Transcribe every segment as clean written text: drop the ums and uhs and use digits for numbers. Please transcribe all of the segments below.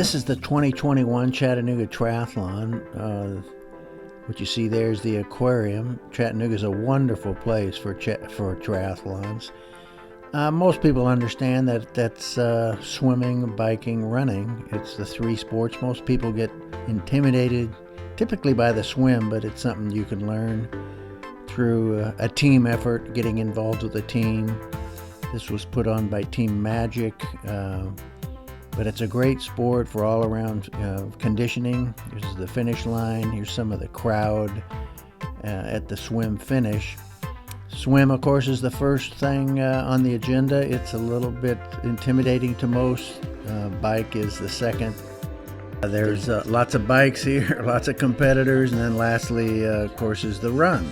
This is the 2021 Chattanooga Triathlon. What you see there is the aquarium. Chattanooga is a wonderful place for triathlons. Most people understand that that's swimming, biking, running. It's the three sports. Most people get intimidated typically by the swim, but it's something you can learn through a team effort, getting involved with a team. This was put on by Team Magic, but it's a great sport for all-around conditioning. This is the finish line. Here's some of the crowd at the swim finish. Swim, of course, is the first thing on the agenda. It's a little bit intimidating to most. Bike is the second. There's lots of bikes here, lots of competitors, and then lastly, of course, is the run.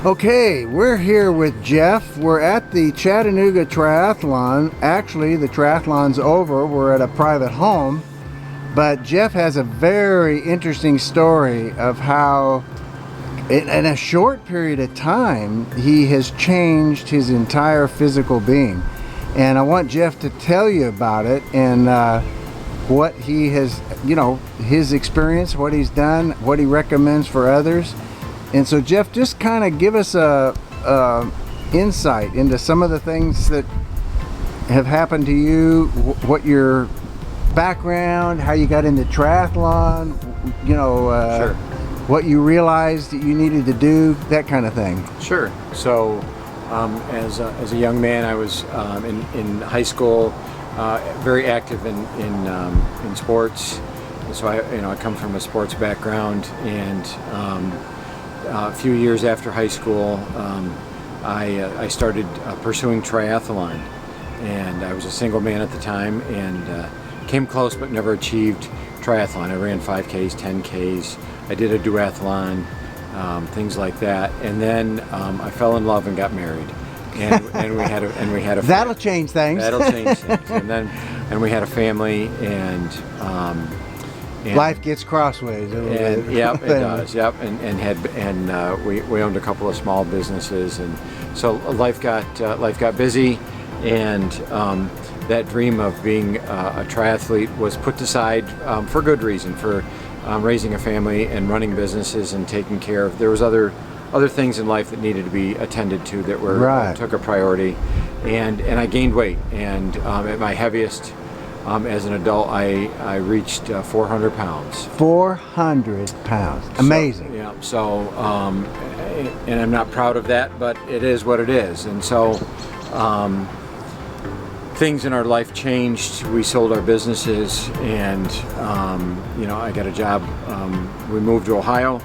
Okay, we're here with Jeff. We're at the Chattanooga Triathlon. Actually, the triathlon's over. We're at a private home. But Jeff has a very interesting story of how, in a short period of time, he has changed his entire physical being. And I want Jeff to tell you about it and what he has, his experience, what he's done, what he recommends for others. And so, Jeff, just kind of give us a insight into some of the things that have happened to you, what your background, how you got into triathlon, Sure. What you realized that you needed to do, that kind of thing. Sure. So, as a young man, I was in high school, very active in sports. So I come from a sports background, and a few years after high school, I started pursuing triathlon, and I was a single man at the time, and came close but never achieved triathlon. I ran 5Ks, 10Ks. I did a duathlon, things like that, and then I fell in love and got married, and we had a That'll change things. That'll change things, and we had a family, and life gets crossways a little bit. Yep, it does. Yep, and we owned a couple of small businesses, and so life got busy, and that dream of being a triathlete was put aside for good reason, for raising a family and running businesses and taking care of. There was other things in life that needed to be attended to that were took a priority, and I gained weight, and at my heaviest. As an adult, I reached 400 pounds. 400 pounds. Amazing. So and I'm not proud of that, but it is what it is. And so things in our life changed. We sold our businesses, and I got a job. We moved to Ohio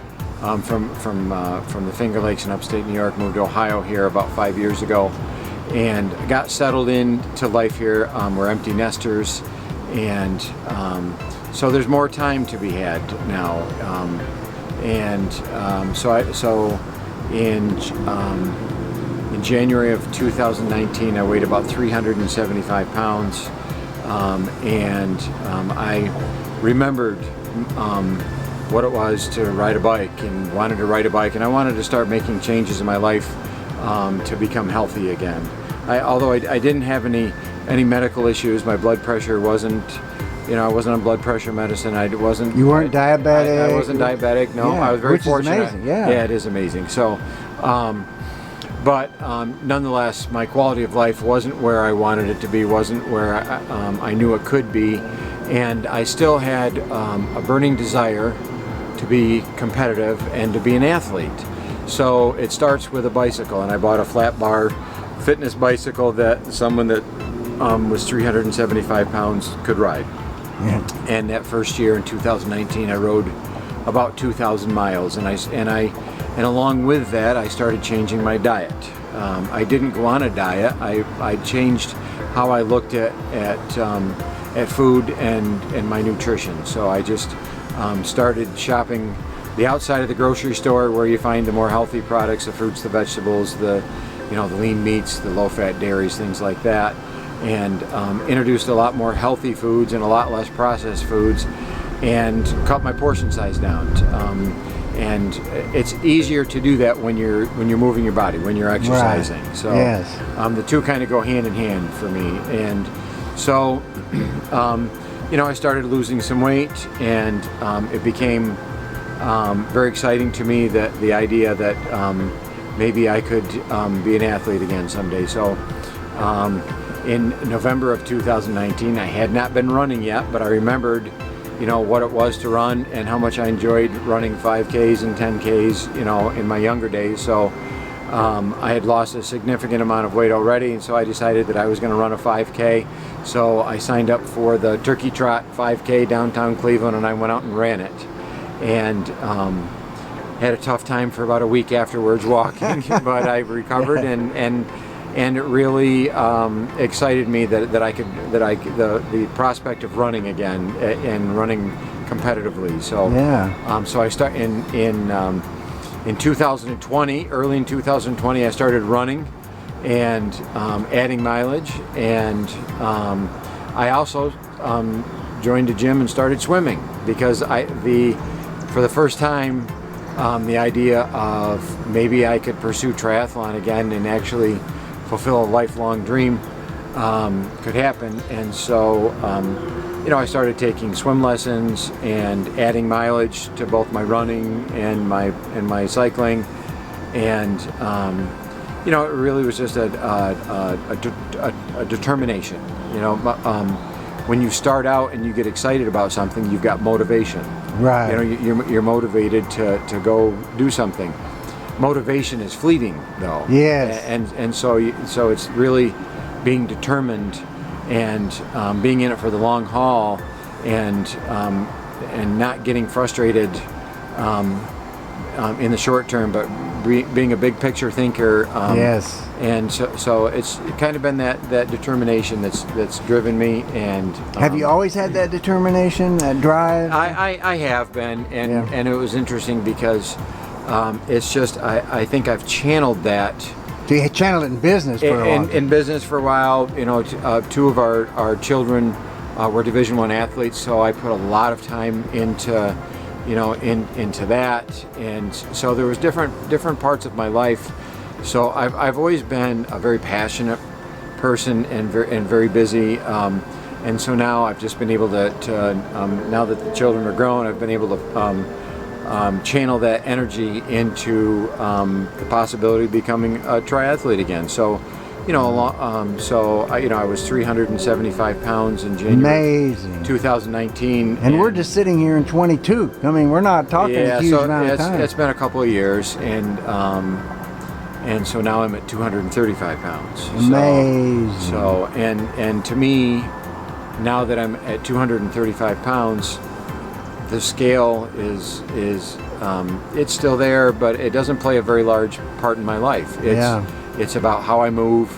from the Finger Lakes in upstate New York. Moved to Ohio here about 5 years ago. And got settled into life here. We're empty nesters, and so there's more time to be had now. So in January of 2019, I weighed about 375 pounds, and I remembered what it was to ride a bike, and wanted to ride a bike, and I wanted to start making changes in my life to become healthy again. Although I didn't have any medical issues, my blood pressure wasn't, I wasn't on blood pressure medicine. You weren't diabetic? I wasn't diabetic, no. Yeah, I was very fortunate. Which is amazing, yeah. Yeah, it is amazing. So, but nonetheless, my quality of life wasn't where I wanted it to be, wasn't where I knew it could be, and I still had a burning desire to be competitive and to be an athlete. So it starts with a bicycle, and I bought a flat bar fitness bicycle that someone that was 375 pounds could ride. Yeah. And that first year in 2019, I rode about 2,000 miles, and along with that, I started changing my diet. I didn't go on a diet. I changed how I looked at food and my nutrition. So I just started shopping the outside of the grocery store, where you find the more healthy products, the fruits, the vegetables, the lean meats, the low-fat dairies, things like that, and introduced a lot more healthy foods and a lot less processed foods, and cut my portion size down. And it's easier to do that when you're moving your body, when you're exercising. Right. So Yes. the two kind of go hand in hand for me. And so I started losing some weight, and it became very exciting to me, that the idea that maybe I could be an athlete again someday. So in November of 2019, I had not been running yet, but I remembered what it was to run and how much I enjoyed running 5Ks and 10Ks, in my younger days. So I had lost a significant amount of weight already, and so I decided that I was going to run a 5K. So I signed up for the Turkey Trot 5K downtown Cleveland, and I went out and ran it. And had a tough time for about a week afterwards walking, but I recovered, and it really excited me that the prospect of running again and running competitively. So so I start in 2020, early in 2020, I started running and adding mileage, and I also joined a gym and started swimming, because for the first time, the idea of maybe I could pursue triathlon again and actually fulfill a lifelong dream could happen. And so I started taking swim lessons and adding mileage to both my running and my cycling, and it really was just a determination. When you start out and you get excited about something, you've got motivation. Right. You're motivated to go do something. Motivation is fleeting, though. Yes. And so it's really being determined and being in it for the long haul, and not getting frustrated in the short term, but being a big picture thinker. Yes. And so it's kind of been that determination that's driven me. And have you always had that determination, that drive? I have been, and it was interesting because it's just I think I've channeled that. So you channeled it in business for a while. In business for a while. Two of our children were Division I athletes, so I put a lot of time into into that, and so there was different parts of my life. So I've always been a very passionate person and very busy, and so now I've just been able to now that the children are grown, I've been able to channel that energy into the possibility of becoming a triathlete again. So I was 375 pounds in January 2019. And we're just sitting here in 22. I mean, we're not talking a huge amount of time. It's been a couple of years, and so now I'm at 235 pounds. Amazing. So and to me, now that I'm at 235 pounds, the scale is it's still there, but it doesn't play a very large part in my life. It's about how I move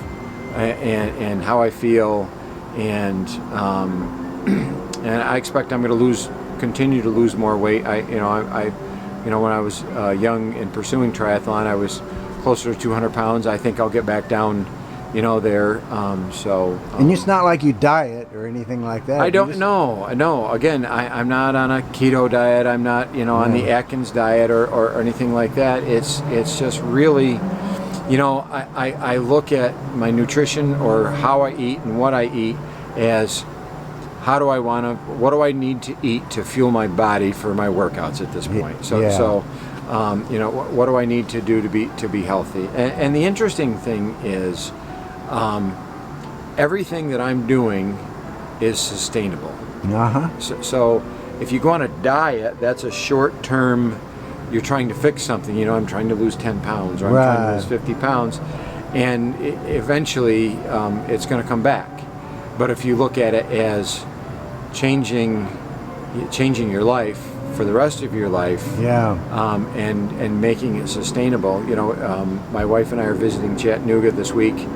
and how I feel, and I expect I'm going to continue to lose more weight. When I was young and pursuing triathlon, I was closer to 200 pounds. I think I'll get back down, there. And it's not like you diet or anything like that. I don't know. No. Again, I'm not on a keto diet. I'm not, on the Atkins diet or anything like that. It's just really, I look at my nutrition or how I eat and what I eat as what do I need to eat to fuel my body for my workouts at this point. What do I need to do to be healthy? And the interesting thing is, everything that I'm doing is sustainable. So if you go on a diet, that's a short term. You're trying to fix something. I'm trying to lose 10 pounds, or I'm trying to lose 50 pounds, and eventually it's going to come back. But if you look at it as changing your life for the rest of your life, and making it sustainable. My wife and I are visiting Chattanooga this week,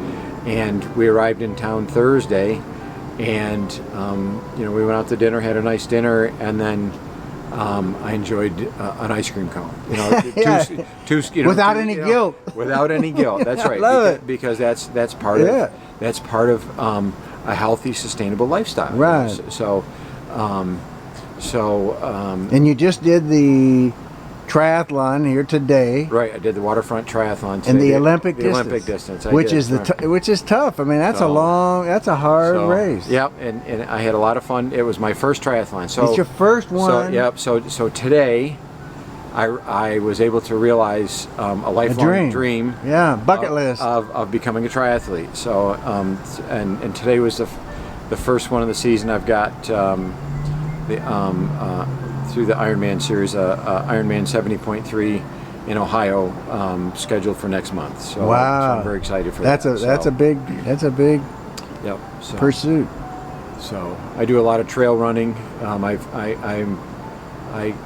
and we arrived in town Thursday, and we went out to dinner, had a nice dinner, and then I enjoyed an ice cream cone. Without any guilt. Without any guilt. That's right. Because that's part of a healthy, sustainable lifestyle. Right. So And you just did the triathlon here today. right, I did the waterfront triathlon today. And the Olympic the distance. Olympic distance, Which is which is tough. I mean, that's a hard race. Yep, and I had a lot of fun. It was my first triathlon. So it's your first one. So today, I was able to realize a lifelong dream. Yeah, bucket list of becoming a triathlete. So and today was the first one of the season. I've got through the Ironman series, Ironman 70.3 in Ohio, scheduled for next month. So, wow, so I'm very excited for that. That's a big yep, so, pursuit. So I do a lot of trail running. I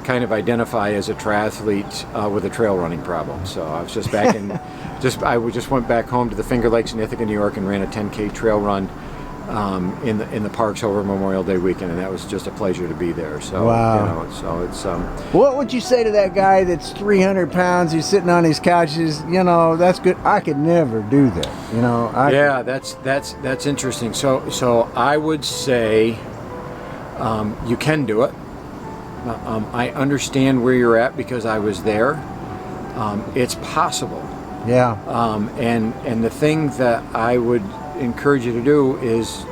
kind of identify as a triathlete with a trail running problem. So I was just back in, I just went back home to the Finger Lakes in Ithaca, New York, and ran a 10K trail run in the parks over Memorial Day weekend, and that was just a pleasure to be there. So wow. So it's What would you say to that guy that's 300 pounds? He's sitting on his couches. That's good. I could never do that. That's interesting. So I would say you can do it. I understand where you're at because I was there. It's possible. Yeah. And the thing that I would encourage you to do is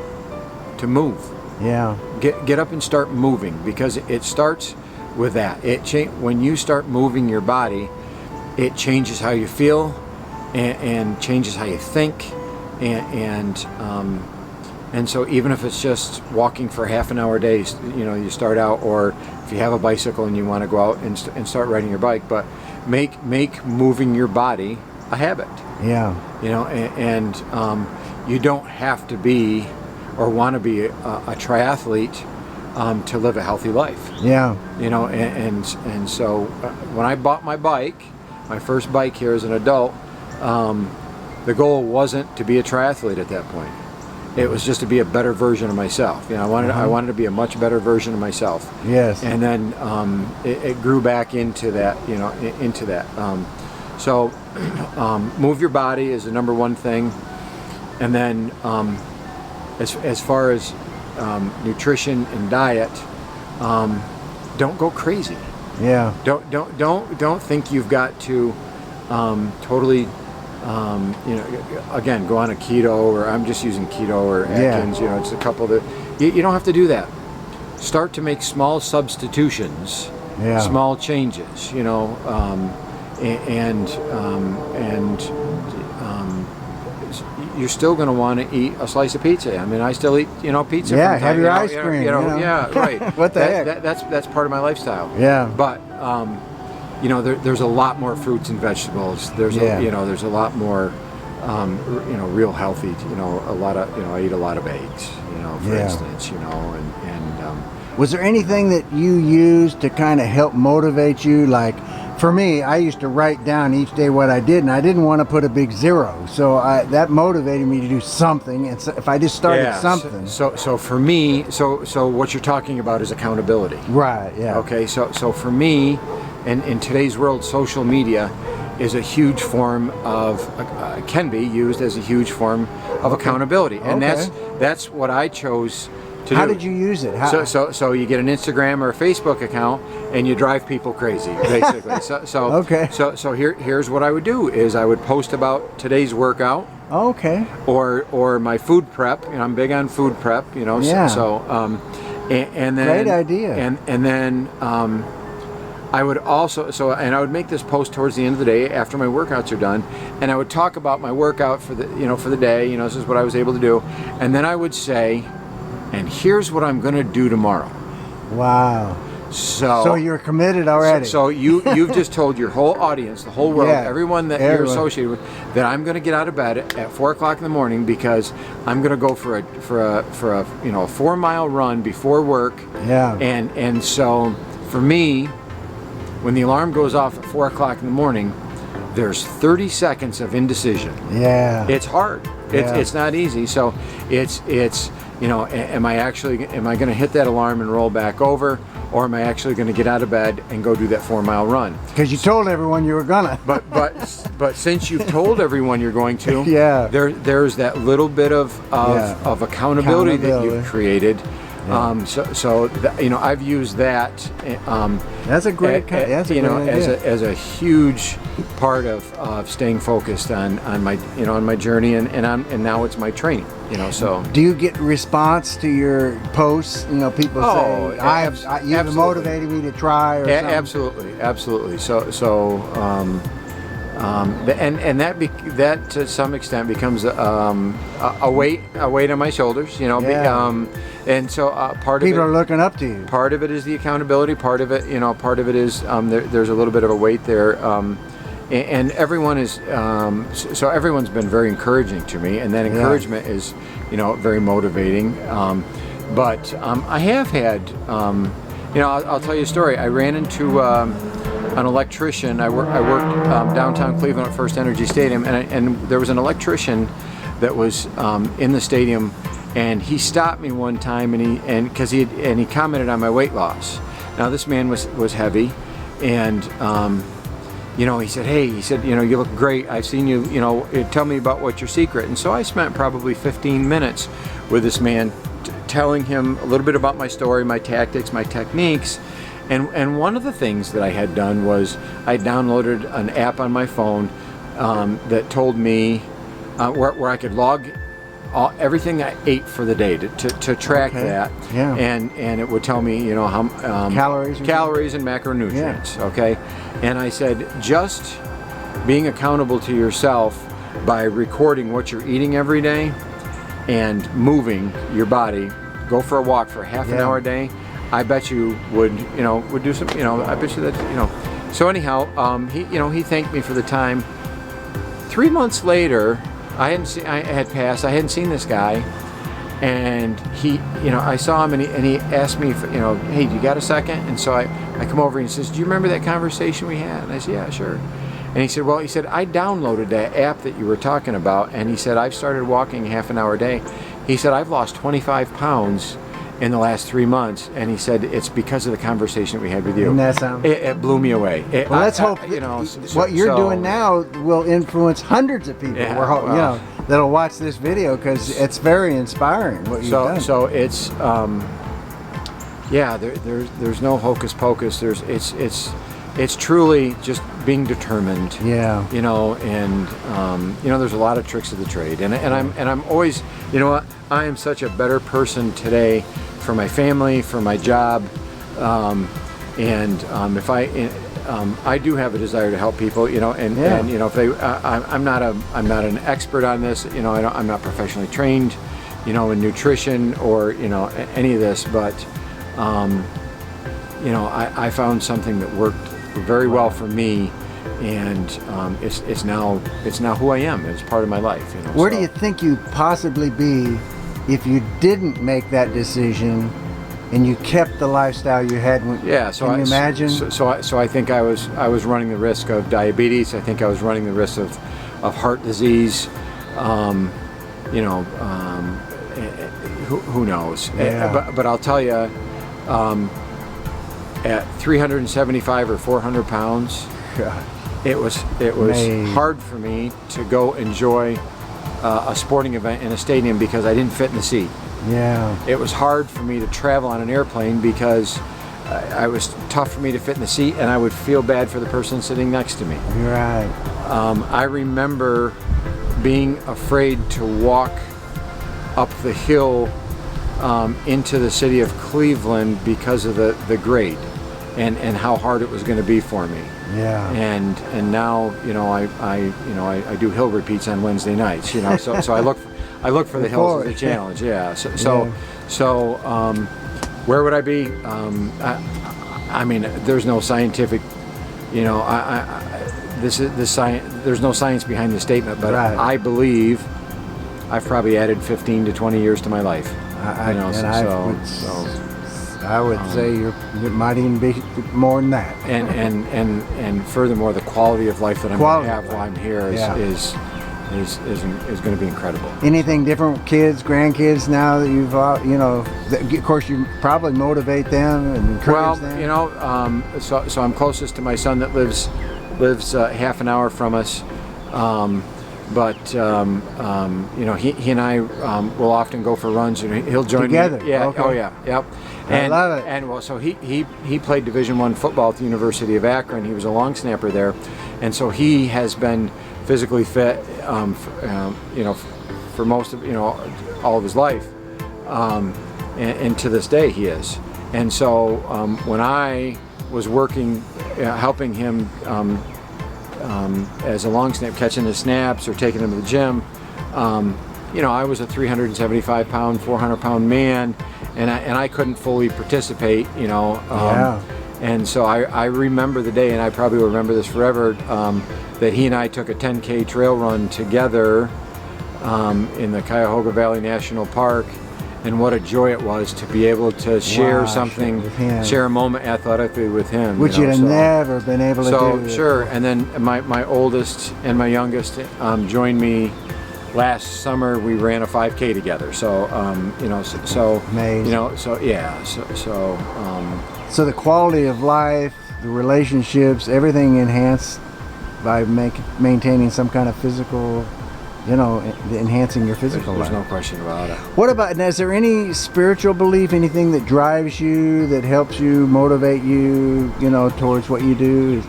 to move. Yeah. Get up and start moving, because it starts with that. When you start moving your body, it changes how you feel and changes how you think, and so even if it's just walking for half an hour a day, you start out, or if you have a bicycle and you want to go out and start riding your bike, but make moving your body a habit. Yeah. And you don't have to be or want to be a triathlete to live a healthy life. Yeah. And so when I bought my bike, my first bike here as an adult, the goal wasn't to be a triathlete at that point. It was just to be a better version of myself. I wanted to be a much better version of myself. Yes. And then it grew back into that. So move your body is the number one thing. And then as far as nutrition and diet, don't go crazy. Yeah. Don't think you've got to totally again, go on a keto, or I'm just using keto or Atkins. It's a couple that you don't have to do that. Start to make small substitutions, small changes. You're still going to want to eat a slice of pizza. I mean, I still eat, pizza. Yeah, from have time, your ice cream. Yeah, right. What the heck? That's part of my lifestyle. Yeah. But there's a lot more fruits and vegetables. There's a lot more, real healthy. A lot of, I eat a lot of eggs. For instance, and was there anything that you used to kind of help motivate you? Like, for me, I used to write down each day what I did, and I didn't want to put a big zero. So that motivated me to do something. And so if I just started something. So for me, so what you're talking about is accountability. Right. Yeah. Okay. So for me, in today's world, social media is a huge form of can be used as a huge form of accountability, and that's what I chose to do. How did you use it? So you get an Instagram or a Facebook account and you drive people crazy, basically. So here's what I would do is I would post about today's workout. Okay. Or my food prep. I'm big on food prep. Yeah. And then great idea. And then I would also and I would make this post towards the end of the day after my workouts are done, and I would talk about my workout for the day. This is what I was able to do, and then I would say, and here's what I'm going to do tomorrow. Wow. So you're committed already. So you've just told your whole audience, the whole world, everyone that you're associated with, that I'm going to get out of bed at 4 o'clock in the morning because I'm going to go for a 4-mile run before work. Yeah. And so for me, when the alarm goes off at 4 o'clock in the morning, there's 30 seconds of indecision. Yeah. It's hard. It's not easy. So it's am I going to hit that alarm and roll back over, or am I actually going to get out of bed and go do that 4-mile run? Because you told everyone you were gonna. But since you've told everyone you're going to, there's that little bit of accountability that you've created. I've used that. That's a great, that's a you know, great idea. as a huge part of staying focused on my on my journey, and now it's my training. So do you get response to your posts? People say, "You've motivated me to try," or something. Absolutely. That to some extent becomes a weight on my shoulders. And so part of people are looking up to you. Part of it is the accountability. Part of it, is there's a little bit of a weight there. And everyone is so everyone's been very encouraging to me, and that encouragement is very motivating. But I have had I'll tell you a story. I ran into an electrician. I worked downtown Cleveland at First Energy Stadium, and there was an electrician that was in the stadium, and he stopped me one time, and he commented on my weight loss. Now this man was heavy, and he said, "Hey," he said, "you look great. I've seen you. Tell me about what's your secret." And so I spent probably 15 minutes with this man, telling him a little bit about my story, my tactics, my techniques. And one of the things that I had done was I downloaded an app on my phone that told me where I could log everything I ate for the day to track that. Yeah. And it would tell me, how calories and macronutrients. Yeah. Okay. And I said, just being accountable to yourself by recording what you're eating every day and moving your body, go for a walk for half an hour a day. I bet you would do some, I bet you that, So anyhow, he thanked me for the time. 3 months later, I hadn't seen this guy, and I saw him, and he asked me, "Hey, do you got a second?" And so I come over, and he says, "Do you remember that conversation we had?" And I said, "Yeah, sure." And he said, "I downloaded that app that you were talking about," and he said, "I've started walking half an hour a day." He said, "I've lost 25 pounds in the last 3 months," and he said, "It's because of the conversation we had with you." And that sounds... It blew me away. Let's hope what you're doing now will influence hundreds of people. Yeah, that'll watch this video, because it's very inspiring what you've done. So it's there's no hocus pocus. It's truly just being determined. Yeah. There's a lot of tricks of the trade, and I'm always, I am such a better person today for my family, for my job, if I do have a desire to help people, if they, I'm not an expert on this, I'm not professionally trained, in nutrition or any of this, but I found something that worked very well for me, and it's now who I am. It's part of my life. Where do you think you'd possibly be if you didn't make that decision and you kept the lifestyle you had? Can you imagine? So I think I was running the risk of diabetes. I think I was running the risk of heart disease. Who knows? Yeah. But I'll tell you, at 375 or 400 pounds, God. it was hard for me to go enjoy a sporting event in a stadium because I didn't fit in the seat. Yeah. It was hard for me to travel on an airplane because it was tough for me to fit in the seat, and I would feel bad for the person sitting next to me. You're right. I remember being afraid to walk up the hill into the city of Cleveland because of the grade and how hard it was going to be for me. Yeah. And now I do hill repeats on Wednesday nights. So I look for the hills as a challenge. Yeah. So where would I be? I mean, there's no scientific. There's no science behind the statement, but right. I believe I've probably added 15 to 20 years to my life. I would say you might even be more than that. And furthermore, the quality of life that I'm going to have while I'm here is going to be incredible. Anything different with kids, grandkids now that you've of course you probably motivate them and encourage them. So I'm closest to my son that lives half an hour from us. you know, he and I will often go for runs, and he'll join together. me. Yeah. Okay. Oh yeah. Yep. I love it. And well, so he played Division I football at the University of Akron. He was a long snapper there, and so he has been physically fit, you know, for most of, you know, all of his life, and to this day he is. And so when I was working, helping him as a long snap, catching the snaps or taking him to the gym, you know, I was a 375 pound, 400 pound man, and I couldn't fully participate, you know. Yeah. And so I remember the day, and I probably will remember this forever, that he and I took a 10K trail run together in the Cuyahoga Valley National Park, and what a joy it was to be able to share something, share a moment athletically with him. Which you know, you'd have never been able to do. So sure, and then my oldest and my youngest joined me last summer. We ran a 5K together. So you know, so amazing. You know, so yeah, so the quality of life, the relationships, everything enhanced by maintaining some kind of physical, you know, enhancing your physical life. There's no question about it. What about, and is there any spiritual belief, anything that drives you, that helps you, motivate you, you know, towards what you do?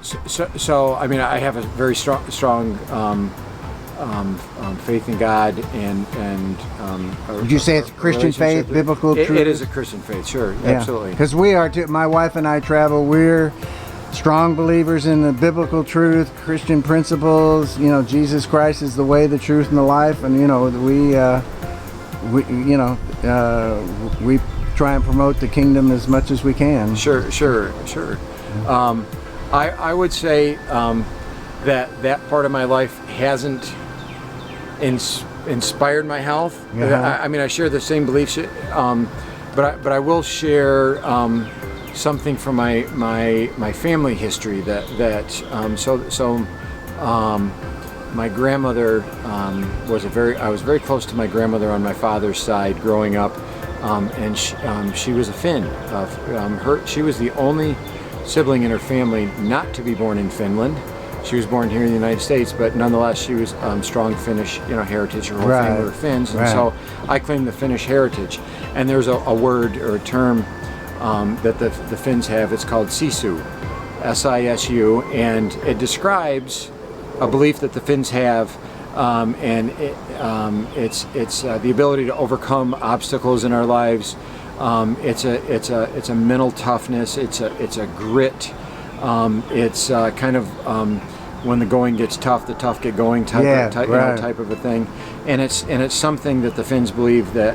So I mean, I have a very strong faith in God, and would you say it's Christian faith, biblical truth? It is a Christian faith, sure, yeah, absolutely. Because we are too. My wife and I travel. We're strong believers in the biblical truth, Christian principles. You know, Jesus Christ is the way, the truth, and the life. And you know, we try and promote the kingdom as much as we can. Sure. I would say that part of my life hasn't inspired my health. Yeah. I mean, I share the same beliefs, but I will share something from my family history my grandmother I was very close to my grandmother on my father's side growing up, and she was a Finn. She was the only sibling in her family not to be born in Finland. She was born here in the United States, but nonetheless she was strong Finnish, you know, heritage. Her whole family were Finns, and so I claim the Finnish heritage. And there's a word or a term that the Finns have. It's called sisu, S-I-S-U, and it describes a belief that the Finns have, and it's the ability to overcome obstacles in our lives. It's a mental toughness. It's a grit. It's kind of when the going gets tough, the tough get going type of a thing, and it's something that the Finns believe that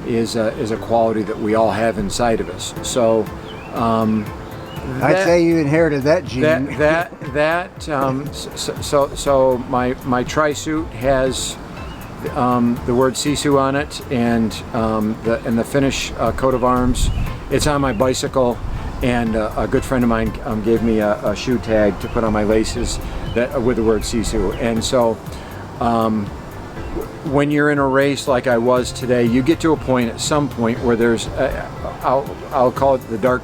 is a quality that we all have inside of us. So I'd say you inherited that gene. So my tri-suit has the word sisu on it, and the Finnish coat of arms. It's on my bicycle. And a good friend of mine gave me a shoe tag to put on my laces with the word Sisu. And so when you're in a race like I was today, you get to a point at some point where there's, I'll call it a dark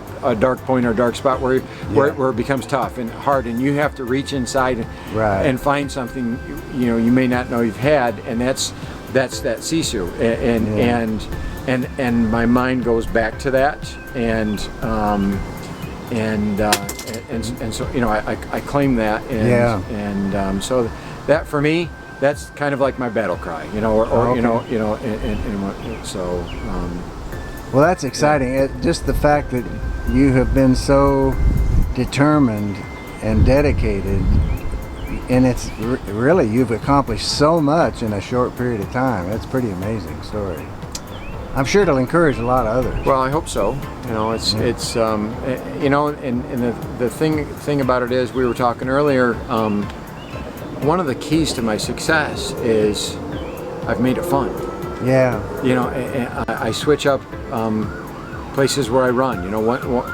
point or dark spot where it becomes tough and hard, and you have to reach inside and find something you may not know you've had, and that's that Sisu. And my mind goes back to that, and so I claim that, and so that for me, that's kind of like my battle cry, Well, that's exciting. Just the fact that you have been so determined and dedicated, and it's really, you've accomplished so much in a short period of time. That's a pretty amazing story. I'm sure it'll encourage a lot of others. Well, I hope so. It's and the thing about it is, we were talking earlier, one of the keys to my success is I've made it fun. Yeah. I switch up places where I run.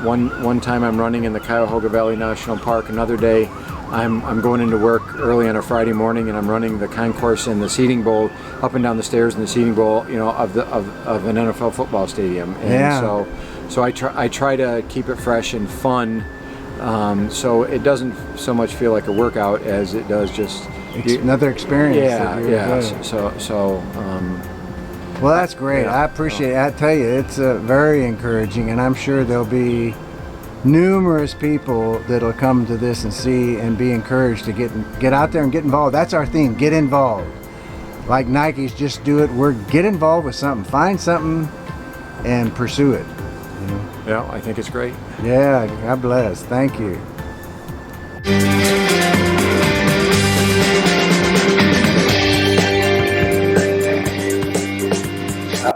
One time I'm running in the Cuyahoga Valley National Park. Another day I'm going into work early on a Friday morning, and I'm running the concourse and the seating bowl up and down the stairs in the seating bowl, of an NFL football stadium. And so I try to keep it fresh and fun, So it doesn't so much feel like a workout as it does just another experience. Well, that's great. I appreciate it. I tell you, it's very encouraging, and I'm sure there'll be numerous people that'll come to this and see and be encouraged to get out there and get involved. That's our theme: get involved. Like Nike's "Just Do It." We're get involved with something, find something, and pursue it. You know? Yeah, I think it's great. Yeah, God bless. Thank you.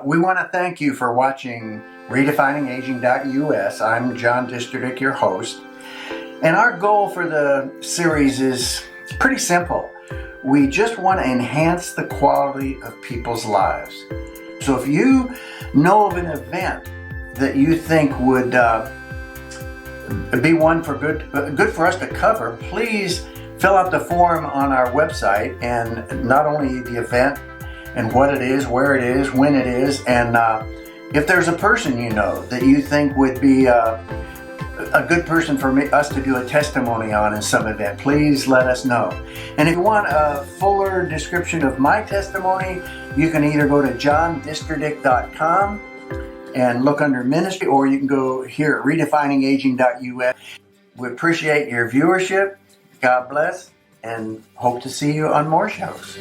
We want to thank you for watching RedefiningAging.us. I'm John Disterdick, your host. And our goal for the series is pretty simple. We just want to enhance the quality of people's lives. So if you know of an event that you think would be one for good for us to cover, please fill out the form on our website, and not only the event and what it is, where it is, when it is, and if there's a person you know that you think would be a good person for us to do a testimony on in some event, please let us know. And if you want a fuller description of my testimony, you can either go to johndisterdick.com and look under ministry, or you can go here at redefiningaging.us. We appreciate your viewership. God bless, and hope to see you on more shows.